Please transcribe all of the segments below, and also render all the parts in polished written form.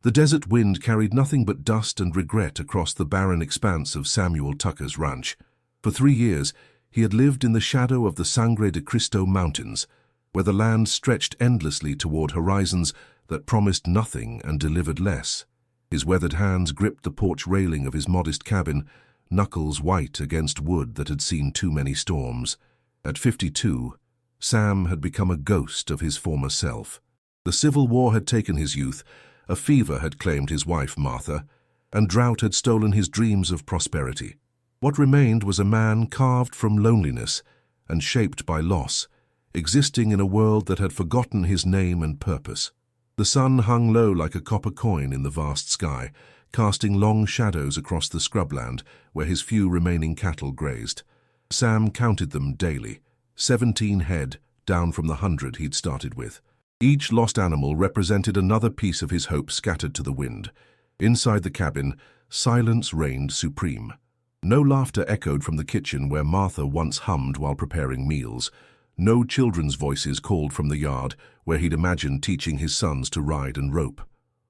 The desert wind carried nothing but dust and regret across the barren expanse of Samuel Tucker's ranch. For 3 years, he had lived in the shadow of the Sangre de Cristo Mountains, where the land stretched endlessly toward horizons that promised nothing and delivered less. His weathered hands gripped the porch railing of his modest cabin, knuckles white against wood that had seen too many storms. At 52, Sam had become a ghost of his former self. The Civil War had taken his youth, a fever had claimed his wife Martha, and drought had stolen his dreams of prosperity. What remained was a man carved from loneliness and shaped by loss, existing in a world that had forgotten his name and purpose. The sun hung low like a copper coin in the vast sky, casting long shadows across the scrubland where his few remaining cattle grazed. Sam counted them daily, 17 head, down from the 100 he'd started with. Each lost animal represented another piece of his hope scattered to the wind. Inside the cabin, silence reigned supreme. No laughter echoed from the kitchen where Martha once hummed while preparing meals. No children's voices called from the yard where he'd imagined teaching his sons to ride and rope.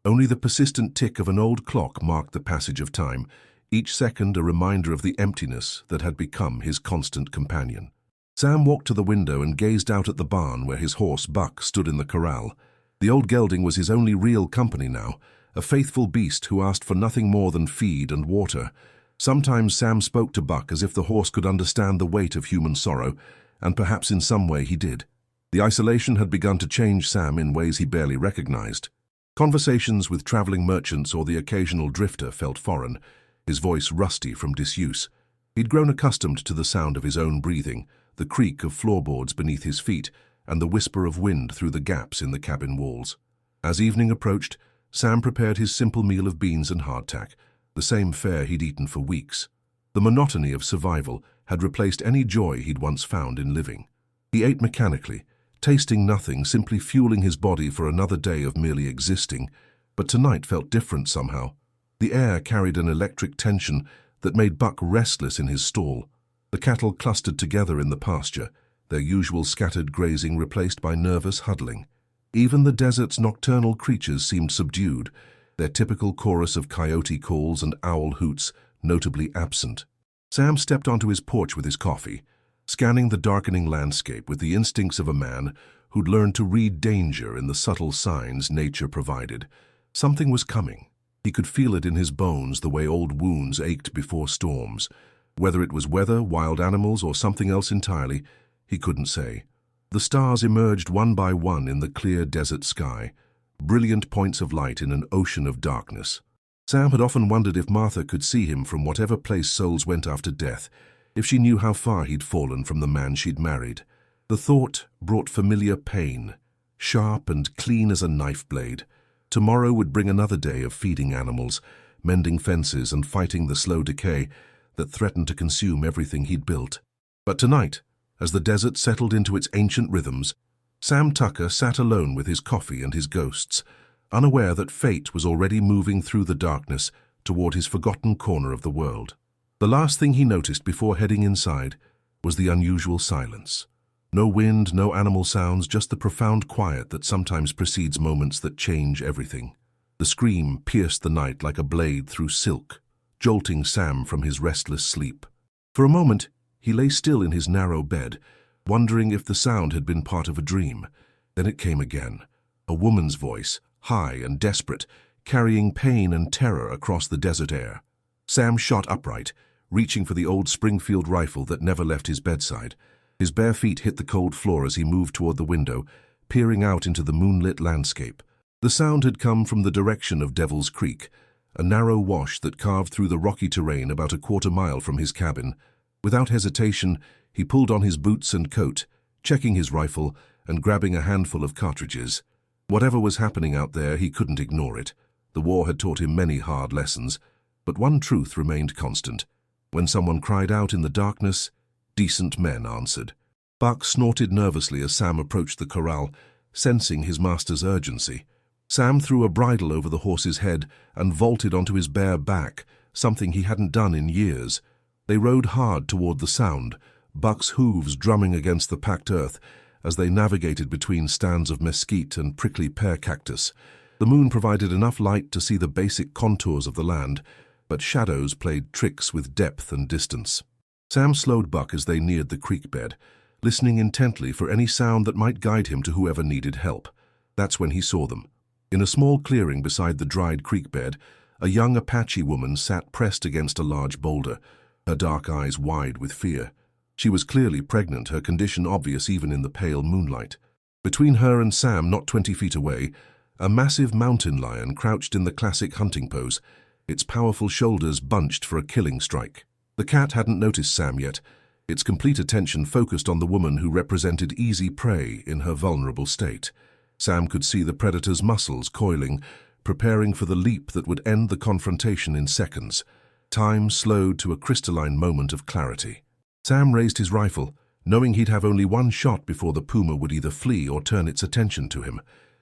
Only the persistent tick of an old clock marked the passage of time, each second a reminder of the emptiness that had become his constant companion. Sam walked to the window and gazed out at the barn where his horse Buck stood in the corral. The old gelding was his only real company now, a faithful beast who asked for nothing more than feed and water. Sometimes Sam spoke to Buck as if the horse could understand the weight of human sorrow, and perhaps in some way he did. The isolation had begun to change Sam in ways he barely recognized. Conversations with traveling merchants or the occasional drifter felt foreign, his voice rusty from disuse. He'd grown accustomed to the sound of his own breathing, the creak of floorboards beneath his feet, and the whisper of wind through the gaps in the cabin walls. As evening approached, Sam prepared his simple meal of beans and hardtack, the same fare he'd eaten for weeks. The monotony of survival had replaced any joy he'd once found in living. He ate mechanically, tasting nothing, simply fueling his body for another day of merely existing, but tonight felt different somehow. The air carried an electric tension that made Buck restless in his stall. The cattle clustered together in the pasture, their usual scattered grazing replaced by nervous huddling. Even the desert's nocturnal creatures seemed subdued, their typical chorus of coyote calls and owl hoots notably absent. Sam stepped onto his porch with his coffee, scanning the darkening landscape with the instincts of a man who'd learned to read danger in the subtle signs nature provided. Something was coming. He could feel it in his bones the way old wounds ached before storms. Whether it was weather, wild animals, or something else entirely, he couldn't say. The stars emerged one by one in the clear desert sky, brilliant points of light in an ocean of darkness. Sam had often wondered if Martha could see him from whatever place souls went after death, if she knew how far he'd fallen from the man she'd married. The thought brought familiar pain, sharp and clean as a knife blade. Tomorrow would bring another day of feeding animals, mending fences and fighting the slow decay that threatened to consume everything he'd built. But tonight, as the desert settled into its ancient rhythms, Sam Tucker sat alone with his coffee and his ghosts, unaware that fate was already moving through the darkness toward his forgotten corner of the world. The last thing he noticed before heading inside was the unusual silence. No wind, no animal sounds, just the profound quiet that sometimes precedes moments that change everything. The scream pierced the night like a blade through silk, jolting Sam from his restless sleep. For a moment, he lay still in his narrow bed, wondering if the sound had been part of a dream. Then it came again, a woman's voice, high and desperate, carrying pain and terror across the desert air. Sam shot upright, reaching for the old Springfield rifle that never left his bedside. His bare feet hit the cold floor as he moved toward the window, peering out into the moonlit landscape. The sound had come from the direction of Devil's Creek, a narrow wash that carved through the rocky terrain about a quarter-mile from his cabin. Without hesitation, he pulled on his boots and coat, checking his rifle and grabbing a handful of cartridges. Whatever was happening out there, he couldn't ignore it. The war had taught him many hard lessons, but one truth remained constant. When someone cried out in the darkness, decent men answered. Buck snorted nervously as Sam approached the corral, sensing his master's urgency. Sam threw a bridle over the horse's head and vaulted onto his bare back, something he hadn't done in years. They rode hard toward the sound, Buck's hooves drumming against the packed earth as they navigated between stands of mesquite and prickly pear cactus. The moon provided enough light to see the basic contours of the land, but shadows played tricks with depth and distance. Sam slowed Buck as they neared the creek bed, listening intently for any sound that might guide him to whoever needed help. That's when he saw them. In a small clearing beside the dried creek bed, a young Apache woman sat pressed against a large boulder, her dark eyes wide with fear. She was clearly pregnant, her condition obvious even in the pale moonlight. Between her and Sam, not 20 feet away, a massive mountain lion crouched in the classic hunting pose, its powerful shoulders bunched for a killing strike. The cat hadn't noticed Sam yet, its complete attention focused on the woman who represented easy prey in her vulnerable state. Sam could see the predator's muscles coiling, preparing for the leap that would end the confrontation in seconds. Time slowed to a crystalline moment of clarity. Sam raised his rifle, knowing he'd have only one shot before the puma would either flee or turn its attention to him.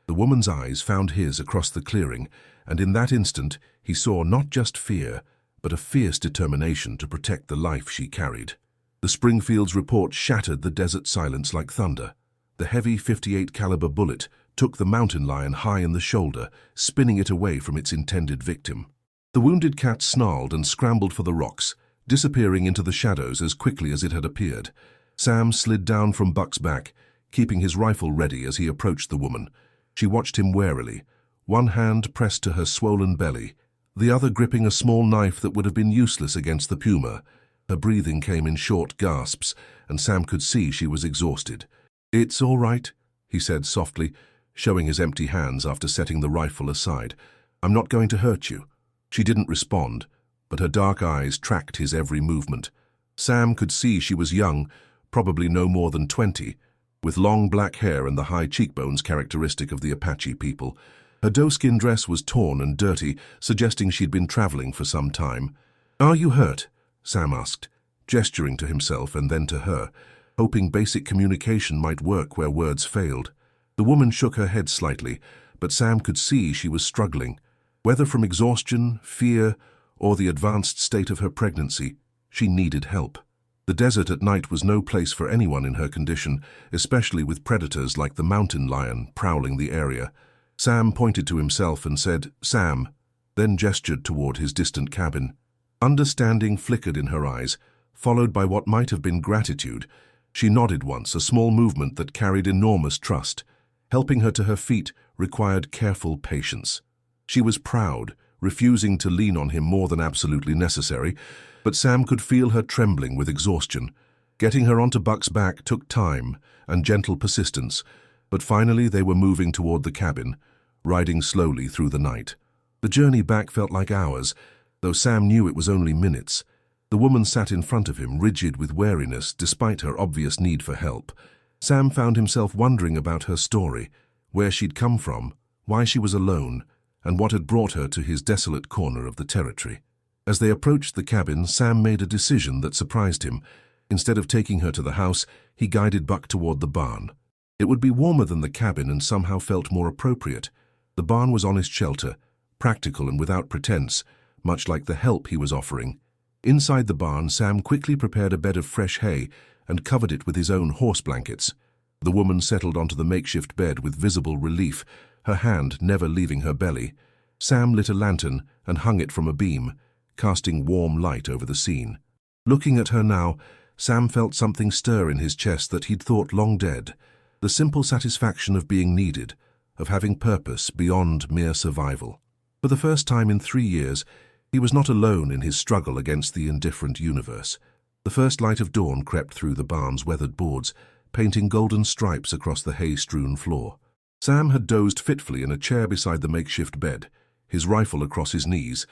The woman's eyes found his across the clearing, and in that instant he saw not just fear, but a fierce determination to protect the life she carried. The Springfield's report shattered the desert silence like thunder. The heavy .58 caliber bullet took the mountain lion high in the shoulder, spinning it away from its intended victim. The wounded cat snarled and scrambled for the rocks, disappearing into the shadows as quickly as it had appeared. Sam slid down from Buck's back, keeping his rifle ready as he approached the woman. She watched him warily, one hand pressed to her swollen belly, the other gripping a small knife that would have been useless against the puma. Her breathing came in short gasps, and Sam could see she was exhausted. "It's all right," he said softly, showing his empty hands after setting the rifle aside. "I'm not going to hurt you." She didn't respond, but her dark eyes tracked his every movement. Sam could see she was young, probably no more than 20, with long black hair and the high cheekbones characteristic of the Apache people. Her doe-skin dress was torn and dirty, suggesting she'd been traveling for some time. "Are you hurt?" Sam asked, gesturing to himself and then to her, hoping basic communication might work where words failed. The woman shook her head slightly, but Sam could see she was struggling. Whether from exhaustion, fear, or the advanced state of her pregnancy, she needed help. The desert at night was no place for anyone in her condition, especially with predators like the mountain lion prowling the area. Sam pointed to himself and said, "Sam," then gestured toward his distant cabin. Understanding flickered in her eyes, followed by what might have been gratitude. She nodded once, a small movement that carried enormous trust. Helping her to her feet required careful patience. She was proud, refusing to lean on him more than absolutely necessary, but Sam could feel her trembling with exhaustion. Getting her onto Buck's back took time and gentle persistence, but finally they were moving toward the cabin, riding slowly through the night. The journey back felt like hours, though Sam knew it was only minutes. The woman sat in front of him, rigid with wariness despite her obvious need for help. Sam found himself wondering about her story, where she'd come from, why she was alone, and what had brought her to his desolate corner of the territory. As they approached the cabin, Sam made a decision that surprised him. Instead of taking her to the house, he guided Buck toward the barn. It would be warmer than the cabin and somehow felt more appropriate. The barn was honest shelter, practical and without pretense, much like the help he was offering. Inside the barn, Sam quickly prepared a bed of fresh hay and covered it with his own horse blankets. The woman settled onto the makeshift bed with visible relief, her hand never leaving her belly. Sam lit a lantern and hung it from a beam, casting warm light over the scene. Looking at her now, Sam felt something stir in his chest that he'd thought long dead. The simple satisfaction of being needed, of having purpose beyond mere survival. For the first time in 3 years, he was not alone in his struggle against the indifferent universe. The first light of dawn crept through the barn's weathered boards, painting golden stripes across the hay-strewn floor. Sam had dozed fitfully in a chair beside the makeshift bed, his rifle across his knees,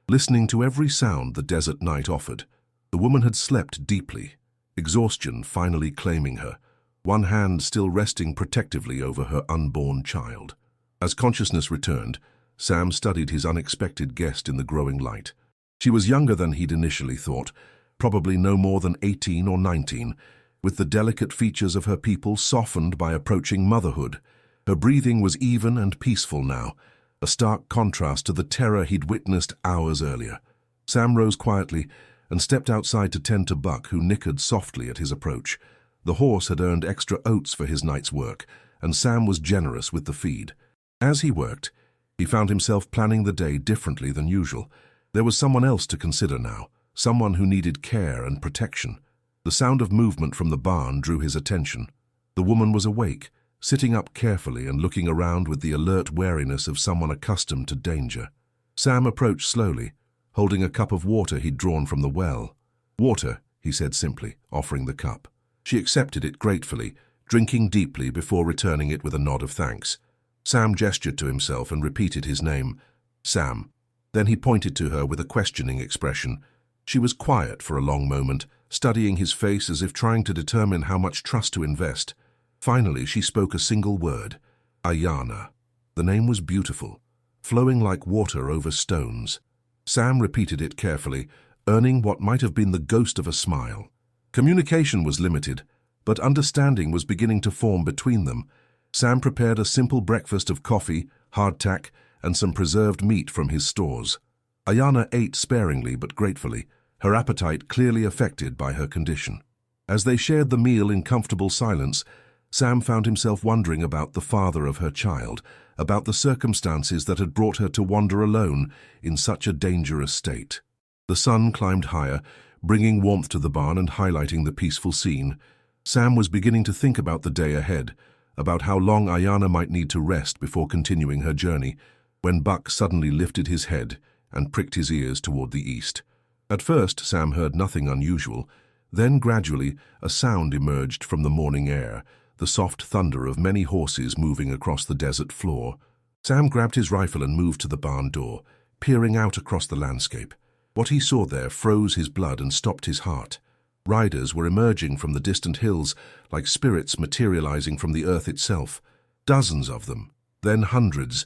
listening to every sound the desert night offered. The woman had slept deeply, exhaustion finally claiming her, one hand still resting protectively over her unborn child. As consciousness returned, Sam studied his unexpected guest in the growing light. She was younger than he'd initially thought, probably no more than 18 or 19, with the delicate features of her people softened by approaching motherhood. Her breathing was even and peaceful now, a stark contrast to the terror he'd witnessed hours earlier. Sam rose quietly and stepped outside to tend to Buck, who nickered softly at his approach. The horse had earned extra oats for his night's work, and Sam was generous with the feed. As he worked, He found himself planning the day differently than usual. There was someone else to consider now, someone who needed care and protection. The sound of movement from the barn drew his attention. The woman was awake, sitting up carefully and looking around with the alert wariness of someone accustomed to danger. Sam approached slowly, holding a cup of water he'd drawn from the well. "Water," he said simply, offering the cup. She accepted it gratefully, drinking deeply before returning it with a nod of thanks. Sam gestured to himself and repeated his name, Sam. Then he pointed to her with a questioning expression. She was quiet for a long moment, studying his face as if trying to determine how much trust to invest. Finally, she spoke a single word, Ayana. The name was beautiful, flowing like water over stones. Sam repeated it carefully, earning what might have been the ghost of a smile. Communication was limited, but understanding was beginning to form between them. Sam prepared a simple breakfast of coffee, hardtack, and some preserved meat from his stores. Ayana ate sparingly but gratefully, her appetite clearly affected by her condition. As they shared the meal in comfortable silence, Sam found himself wondering about the father of her child, about the circumstances that had brought her to wander alone in such a dangerous state. The sun climbed higher, bringing warmth to the barn and highlighting the peaceful scene. Sam was beginning to think about the day ahead, about how long Ayana might need to rest before continuing her journey, when Buck suddenly lifted his head and pricked his ears toward the east. At first, Sam heard nothing unusual. Then, gradually, a sound emerged from the morning air, the soft thunder of many horses moving across the desert floor. Sam grabbed his rifle and moved to the barn door, peering out across the landscape. What he saw there froze his blood and stopped his heart. Riders were emerging from the distant hills, like spirits materializing from the earth itself. Dozens of them, then hundreds,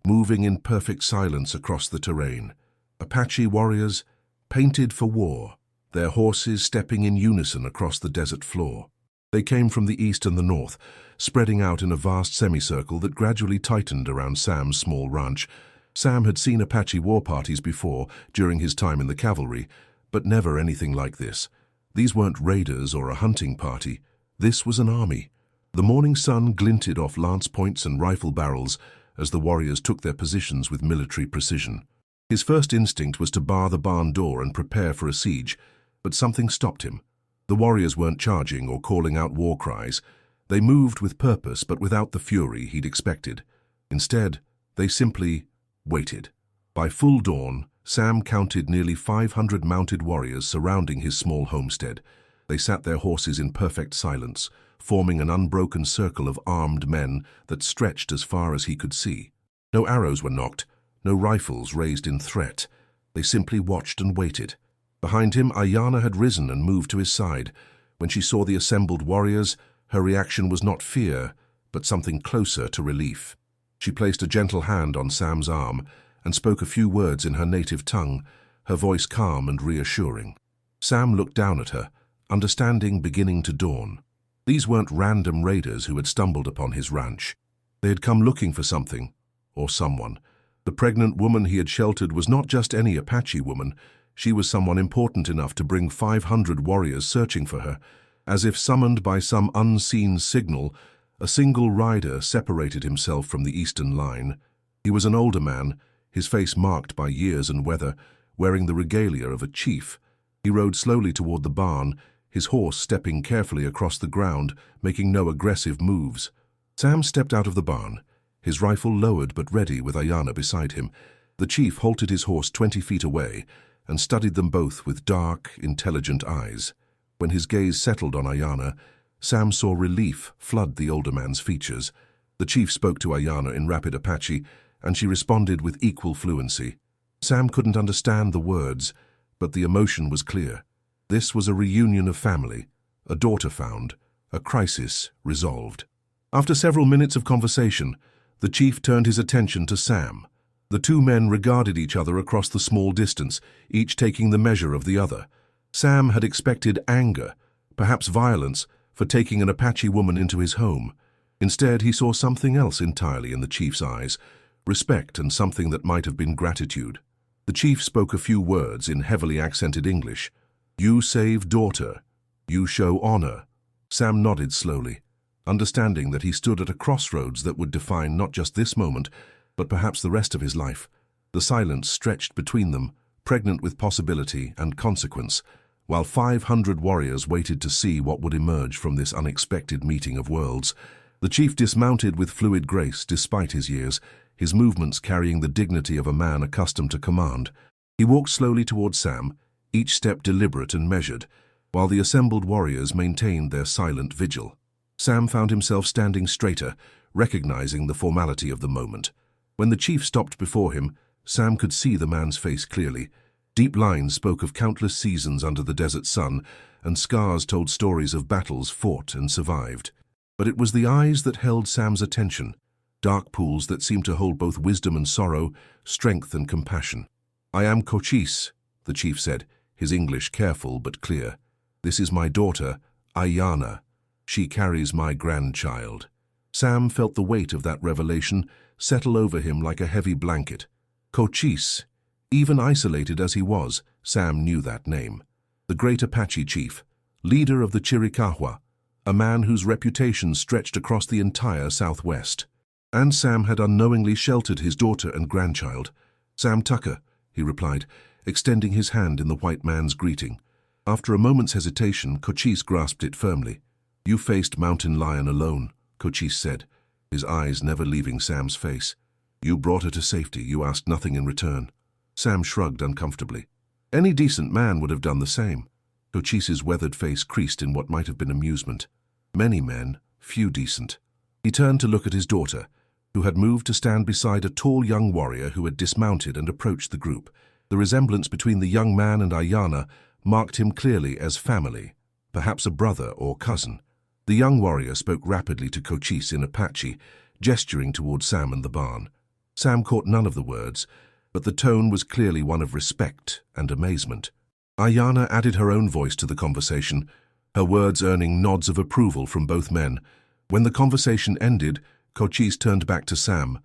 moving in perfect silence across the terrain. Apache warriors, painted for war, their horses stepping in unison across the desert floor. They came from the east and the north, spreading out in a vast semicircle that gradually tightened around Sam's small ranch. Sam had seen Apache war parties before, during his time in the cavalry, but never anything like this. These weren't raiders or a hunting party. This was an army. The morning sun glinted off lance points and rifle barrels as the warriors took their positions with military precision. His first instinct was to bar the barn door and prepare for a siege, but something stopped him. The warriors weren't charging or calling out war cries. They moved with purpose but without the fury he'd expected. Instead, they simply waited. By full dawn, Sam counted nearly 500 mounted warriors surrounding his small homestead. They sat their horses in perfect silence, forming an unbroken circle of armed men that stretched as far as he could see. No arrows were nocked, no rifles raised in threat. They simply watched and waited. Behind him, Ayana had risen and moved to his side. When she saw the assembled warriors, her reaction was not fear, but something closer to relief. She placed a gentle hand on Sam's arm and spoke a few words in her native tongue, her voice calm and reassuring. Sam looked down at her, understanding beginning to dawn. These weren't random raiders who had stumbled upon his ranch. They had come looking for something, or someone. The pregnant woman he had sheltered was not just any Apache woman. She was someone important enough to bring 500 warriors searching for her. As if summoned by some unseen signal, a single rider separated himself from the eastern line. He was an older man, his face marked by years and weather, wearing the regalia of a chief. He rode slowly toward the barn, his horse stepping carefully across the ground, making no aggressive moves. Sam stepped out of the barn, his rifle lowered but ready with Ayana beside him. The chief halted his horse 20 feet away and studied them both with dark, intelligent eyes. When his gaze settled on Ayana, Sam saw relief flood the older man's features. The chief spoke to Ayana in rapid Apache, and she responded with equal fluency. Sam couldn't understand the words, but the emotion was clear. This was a reunion of family, a daughter found, a crisis resolved. After several minutes of conversation, the chief turned his attention to Sam. The two men regarded each other across the small distance, each taking the measure of the other. Sam had expected anger, perhaps violence, for taking an Apache woman into his home. Instead, he saw something else entirely in the chief's eyes, respect and something that might have been gratitude. The chief spoke a few words in heavily accented English. "You save daughter. You show honor." Sam nodded slowly, understanding that he stood at a crossroads that would define not just this moment, but perhaps the rest of his life. The silence stretched between them, pregnant with possibility and consequence, while 500 warriors waited to see what would emerge from this unexpected meeting of worlds. The chief dismounted with fluid grace despite his years, his movements carrying the dignity of a man accustomed to command. He walked slowly toward Sam, each step deliberate and measured, while the assembled warriors maintained their silent vigil. Sam found himself standing straighter, recognizing the formality of the moment. When the chief stopped before him, Sam could see the man's face clearly. Deep lines spoke of countless seasons under the desert sun, and scars told stories of battles fought and survived. But it was the eyes that held Sam's attention, dark pools that seemed to hold both wisdom and sorrow, strength and compassion. "I am Cochise," the chief said, his English careful but clear. "This is my daughter, Ayana. She carries my grandchild." Sam felt the weight of that revelation settle over him like a heavy blanket. Cochise. Even isolated as he was, Sam knew that name. The great Apache chief, leader of the Chiricahua, a man whose reputation stretched across the entire Southwest. And Sam had unknowingly sheltered his daughter and grandchild. "Sam Tucker," he replied, extending his hand in the white man's greeting. After a moment's hesitation, Cochise grasped it firmly. "You faced Mountain Lion alone," Cochise said, his eyes never leaving Sam's face. "You brought her to safety. You asked nothing in return." Sam shrugged uncomfortably. Any decent man would have done the same. Cochise's weathered face creased in what might have been amusement. Many men, few decent. He turned to look at his daughter, who had moved to stand beside a tall young warrior who had dismounted and approached the group. The resemblance between the young man and Ayana marked him clearly as family, perhaps a brother or cousin. The young warrior spoke rapidly to Cochise in Apache, gesturing toward Sam and the barn. Sam caught none of the words, but the tone was clearly one of respect and amazement. Ayana added her own voice to the conversation, her words earning nods of approval from both men. When the conversation ended, Cochise turned back to Sam.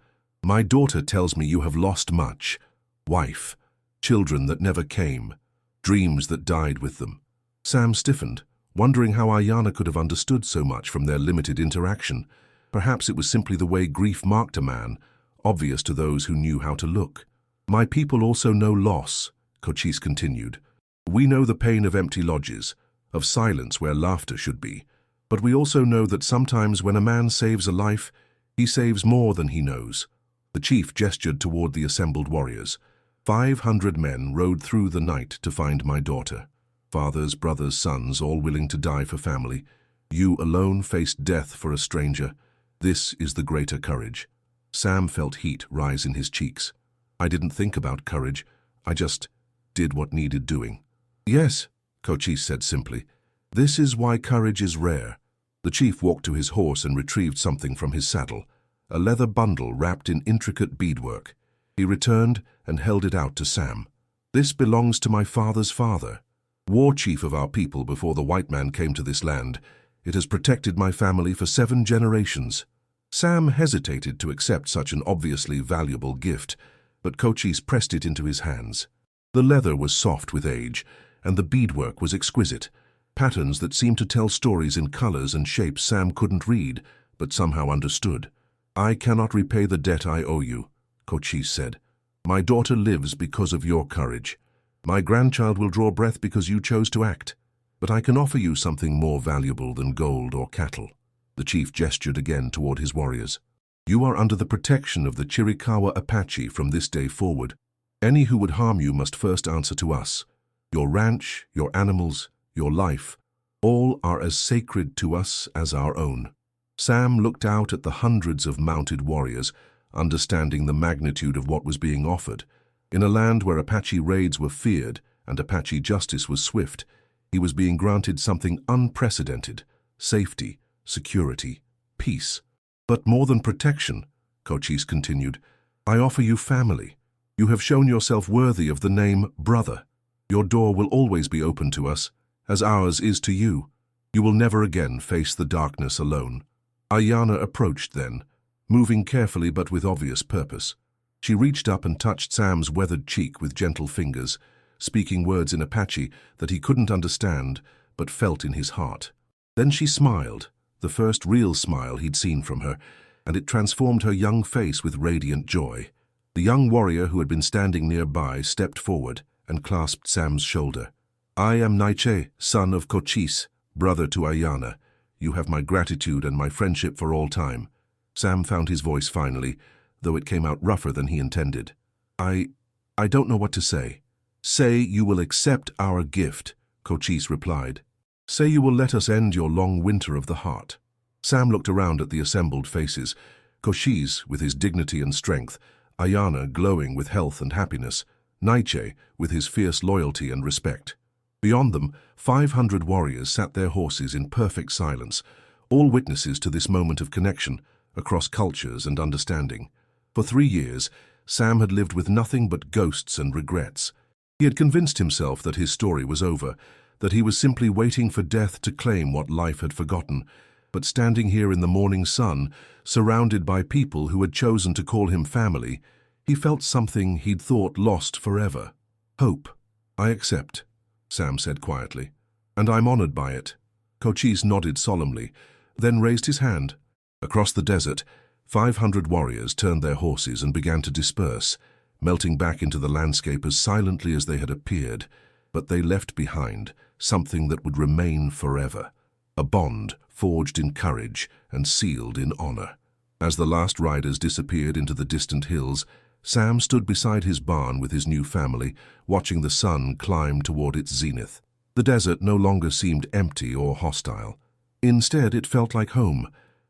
"My daughter tells me you have lost much. Wife, children that never came, dreams that died with them." Sam stiffened, wondering how Ayana could have understood so much from their limited interaction. Perhaps it was simply the way grief marked a man, obvious to those who knew how to look. "My people also know loss," Cochise continued. "We know the pain of empty lodges, of silence where laughter should be. But we also know that sometimes when a man saves a life, he saves more than he knows." The chief gestured toward the assembled warriors. 500 men rode through the night to find my daughter. Fathers, brothers, sons, all willing to die for family. You alone faced death for a stranger. This is the greater courage. Sam felt heat rise in his cheeks. "I didn't think about courage. I just did what needed doing." "Yes," Cochise said simply. "This is why courage is rare." The chief walked to his horse and retrieved something from his saddle, a leather bundle wrapped in intricate beadwork. He returned and held it out to Sam. "This belongs to my father's father, war chief of our people before the white man came to this land. It has protected my family for 7 generations." Sam hesitated to accept such an obviously valuable gift, but Cochise pressed it into his hands. The leather was soft with age, and the beadwork was exquisite, patterns that seemed to tell stories in colors and shapes Sam couldn't read, but somehow understood. "I cannot repay the debt I owe you," Cochise said. "My daughter lives because of your courage. My grandchild will draw breath because you chose to act. But I can offer you something more valuable than gold or cattle." The chief gestured again toward his warriors. "You are under the protection of the Chiricahua Apache from this day forward. Any who would harm you must first answer to us. Your ranch, your animals, your life, all are as sacred to us as our own." Sam looked out at the hundreds of mounted warriors, understanding the magnitude of what was being offered. In a land where Apache raids were feared and Apache justice was swift, he was being granted something unprecedented: safety, security, peace. "But more than protection," Cochise continued, "I offer you family. You have shown yourself worthy of the name brother. Your door will always be open to us, as ours is to you. You will never again face the darkness alone." Ayana approached then, moving carefully but with obvious purpose. She reached up and touched Sam's weathered cheek with gentle fingers, speaking words in Apache that he couldn't understand but felt in his heart. Then she smiled, the first real smile he'd seen from her, and it transformed her young face with radiant joy. The young warrior who had been standing nearby stepped forward and clasped Sam's shoulder. "I am Naiche, son of Cochise, brother to Ayana. You have my gratitude and my friendship for all time." Sam found his voice finally, though it came out rougher than he intended. I don't know what to say." "Say you will accept our gift," Cochise replied. "Say you will let us end your long winter of the heart." Sam looked around at the assembled faces. Cochise, with his dignity and strength, Ayana glowing with health and happiness, Naiche with his fierce loyalty and respect. Beyond them, 500 warriors sat their horses in perfect silence, all witnesses to this moment of connection across cultures and understanding. For 3 years, Sam had lived with nothing but ghosts and regrets. He had convinced himself that his story was over, that he was simply waiting for death to claim what life had forgotten. But standing here in the morning sun, surrounded by people who had chosen to call him family, he felt something he'd thought lost forever. "Hope. I accept," Sam said quietly. "And I'm honored by it." Cochise nodded solemnly, then raised his hand. Across the desert, 500 warriors turned their horses and began to disperse, melting back into the landscape as silently as they had appeared. But they left behind something that would remain forever, a bond forged in courage and sealed in honor. As the last riders disappeared into the distant hills, Sam stood beside his barn with his new family, watching the sun climb toward its zenith. The desert no longer seemed empty or hostile. Instead, it felt like home,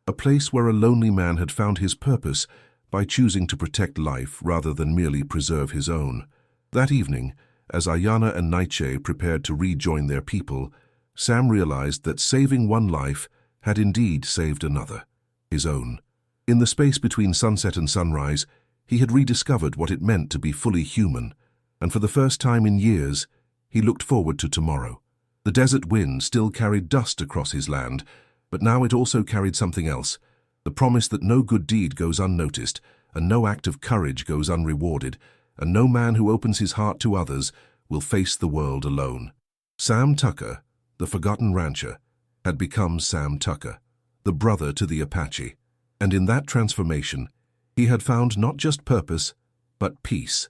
a place where a lonely man had found his purpose by choosing to protect life rather than merely preserve his own. That evening, as Ayana and Naiche prepared to rejoin their people, Sam realized that saving one life had indeed saved another, his own. In the space between sunset and sunrise, he had rediscovered what it meant to be fully human, and for the first time in years, he looked forward to tomorrow. The desert wind still carried dust across his land, but now it also carried something else, the promise that no good deed goes unnoticed, and no act of courage goes unrewarded, and no man who opens his heart to others will face the world alone. Sam Tucker, the forgotten rancher, had become Sam Tucker, the brother to the Apache, and in that transformation, he had found not just purpose, but peace.